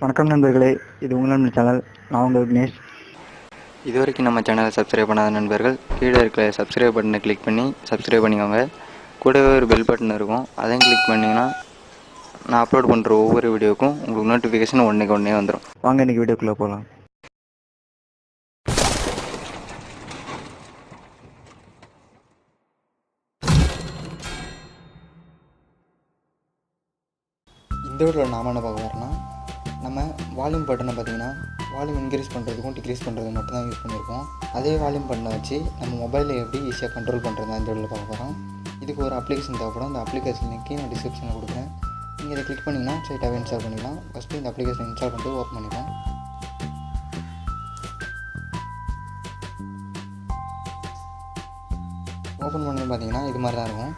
வணக்கம் நண்பர்களே, இது உங்கள் சேனல். நான் உங்கள் விக்னேஷ். இது வரைக்கும் நம்ம சேனலை சப்ஸ்கிரைப் பண்ணாத நண்பர்கள் கீழே இருக்கிற சப்ஸ்கிரைப் பட்டனை கிளிக் பண்ணி சப்ஸ்கிரைப் பண்ணிக்கோங்க. கூடவே ஒரு பெல் பட்டன் இருக்கும், அதையும் கிளிக் பண்ணிங்கன்னா நான் அப்லோட் பண்ணுற ஒவ்வொரு வீடியோக்கும் உங்களுக்கு நோட்டிஃபிகேஷன் ஒன்றே வந்துடும். வாங்க இன்றைக்கி வீடியோக்குள்ளே போகலாம். இந்த வீடியோவில் நாம் என்ன பார்க்க போகிறோம்னா, நம்ம வால்யூம் பட்டனை பார்த்திங்கன்னா வால்யூம் இன்க்ரீஸ் பண்ணுறதுக்கும் டிக்ரீஸ் பண்ணுறதுக்கு மட்டும்தான் யூஸ் பண்ணியிருக்கோம். அதே வால்யூம் பட்டனை வச்சு நம்ம மொபைலில் எப்படி ஈஸியாக கண்ட்ரோல் பண்ணுறது இந்த வீடியோவில் பார்க்க போகிறோம். இதுக்கு ஒரு அப்ளிகேஷன் தேவைப்படும். அந்த அப்ளிகேஷன் லிங்க்கு நான் டிஸ்கிரிப்ஷனில் கொடுக்குறேன். நீங்கள் இதை கிளிக் பண்ணிங்கன்னா ஸ்ட்ரைட்டாகவே இன்ஸ்டால் பண்ணிக்கலாம். ஃபஸ்ட்டு இந்த அப்ளிகேஷன் இன்ஸ்டால் பண்ணிட்டு ஓப்பன் பண்ணிக்கலாம். ஓப்பன் பண்ணி பார்த்தீங்கன்னா இது மாதிரி தான் இருக்கும்.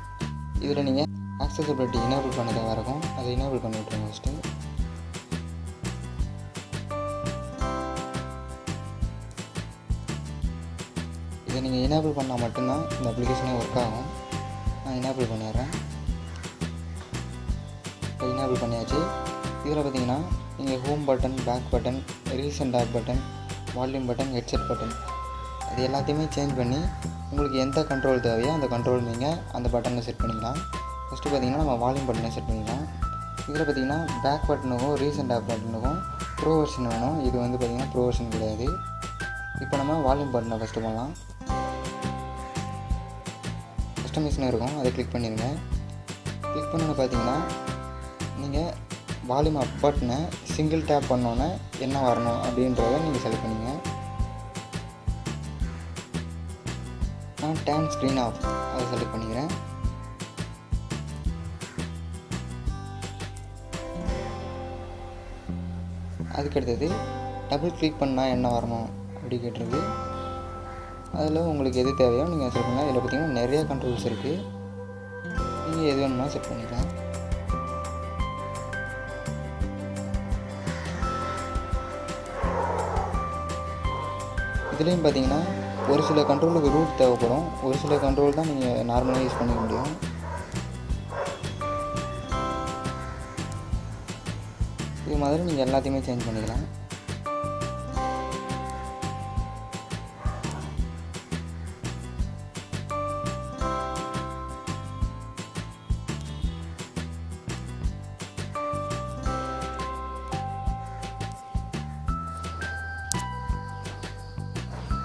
இதில் நீங்கள் ஆக்சஸபிலிட்டி எனேபிள் பண்ணதாக இருக்கும். அதை எனேபிள் பண்ணி விட்ருங்க. ஃபஸ்ட்டு இதை நீங்கள் எனேபிள் பண்ணால் மட்டும்தான் இந்த அப்ளிகேஷனே ஒர்க் ஆகும். நான் எனேபிள் பண்ணிடுறேன். இப்போ எனேபிள் பண்ணியாச்சு. இதில் பார்த்தீங்கன்னா நீங்கள் home button, back button, recent app button, volume button, headset button அது எல்லாத்தையுமே சேஞ்ச் பண்ணி உங்களுக்கு எந்த கண்ட்ரோல் தேவையோ அந்த கண்ட்ரோல் நீங்கள் அந்த பட்டனில் செட் பண்ணிக்கலாம். ஃபஸ்ட்டு பார்த்திங்கன்னா நம்ம வால்யூம் பட்டனை செட் பண்ணிக்கலாம். இதில் பார்த்திங்கன்னா பேக் பட்டனுக்கும் ரீசெண்ட் ஆப் பட்டனுக்கும் ப்ரோ வெர்ஷன் வேணும். இது வந்து பார்த்திங்கன்னா ப்ரோ வெர்ஷன் கிடையாது. இப்போ நம்ம வால்யூம் பட்டனை ஃபஸ்ட்டு பண்ணலாம். கஸ்டமைஸ்னு இருக்கும், அதை கிளிக் பண்ணிடுங்க. கிளிக் பண்ணோன்னு பார்த்தீங்கன்னா நீங்கள் வால்யூம் அப் பட்டனை சிங்கிள் டேப் பண்ணோன்னே என்ன வரணும் அப்படின்றத நீங்கள் செலக்ட் பண்ணிங்க. நான் டேர்ன் ஸ்க்ரீன் ஆஃப் அதை செலக்ட் பண்ணிக்கிறேன். அதுக்கடுத்தது டபுள் கிளிக் பண்ணால் என்ன வரணும் அப்படி கேட்டிருக்கு. அதில் உங்களுக்கு எது தேவையோ நீங்கள் செட் பண்ணலாம். இதில் பார்த்திங்கன்னா நிறைய கண்ட்ரோல்ஸ் இருக்குது. நீங்கள் எது வேணுமா செட் பண்ணிக்கலாம். இதுலேயும் பார்த்தீங்கன்னா ஒரு சில கண்ட்ரோலுக்கு ரூட் தேவைப்படும். ஒரு சில கண்ட்ரோல் தான் நீங்கள் நார்மலாக யூஸ் பண்ணிக்க முடியும். இது மாதிரி நீங்கள் எல்லாத்தையுமே சேஞ்ச் பண்ணிக்கலாம்.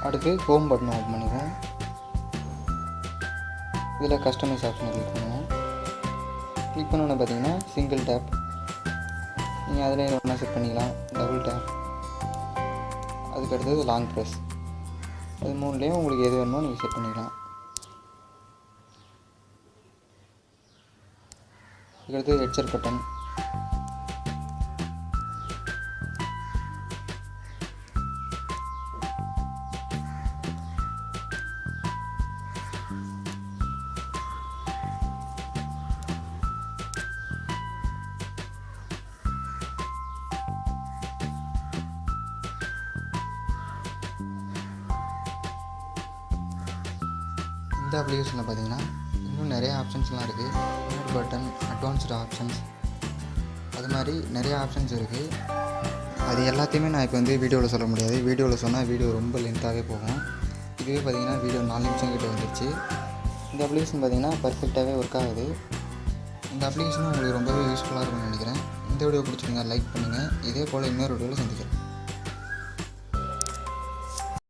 அடுத்து ஹோம் பட்டனை ஓப்பன் பண்ணிக்குவோம். இதில் கஸ்டமைஸ் ஆப்ஷனை கிளிக் பண்ணுவோம். கிளிக் பண்ணோன்னு பார்த்தீங்கன்னா சிங்கிள் டேப் நீங்கள் அதில் ஒன்றா செட் பண்ணிக்கலாம். டபுள் டேப், அதுக்கடுத்தது லாங் ப்ரெஸ், அது மூணுலேயும் உங்களுக்கு எது வேணுமோ நீங்கள் செட் பண்ணிக்கலாம். அதுக்கடுத்து ஹெட்செட் பட்டன், இந்த அப்ளிகேஷனில் பார்த்தீங்கன்னா இன்னும் நிறைய ஆப்ஷன்ஸ்லாம் இருக்குது. மியூட் பட்டன், அட்வான்ஸ்டு ஆப்ஷன்ஸ், அது மாதிரி நிறைய ஆப்ஷன்ஸ் இருக்குது. அது எல்லாத்தையுமே நான் இப்போ வந்து வீடியோவில் சொல்ல முடியாது. வீடியோவில் சொன்னால் வீடியோ ரொம்ப லென்த்தாகவே போகும். இதுவே பார்த்திங்கன்னா வீடியோ 4 நிமிஷம் கிட்ட வந்துடுச்சு. இந்த அப்ளிகேஷன் பார்த்திங்கன்னா பர்ஃபெக்டாகவே ஒர்க் ஆகுது. இந்த அப்ளிகேஷனும் உங்களுக்கு ரொம்பவே யூஸ்ஃபுல்லாக இருக்கும்னு நினைக்கிறேன். இந்த வீடியோ பிடிச்சிருங்க, லைக் பண்ணுங்கள். இதே போல் இன்னொரு வீடியோவில் சந்திக்கிறேன்.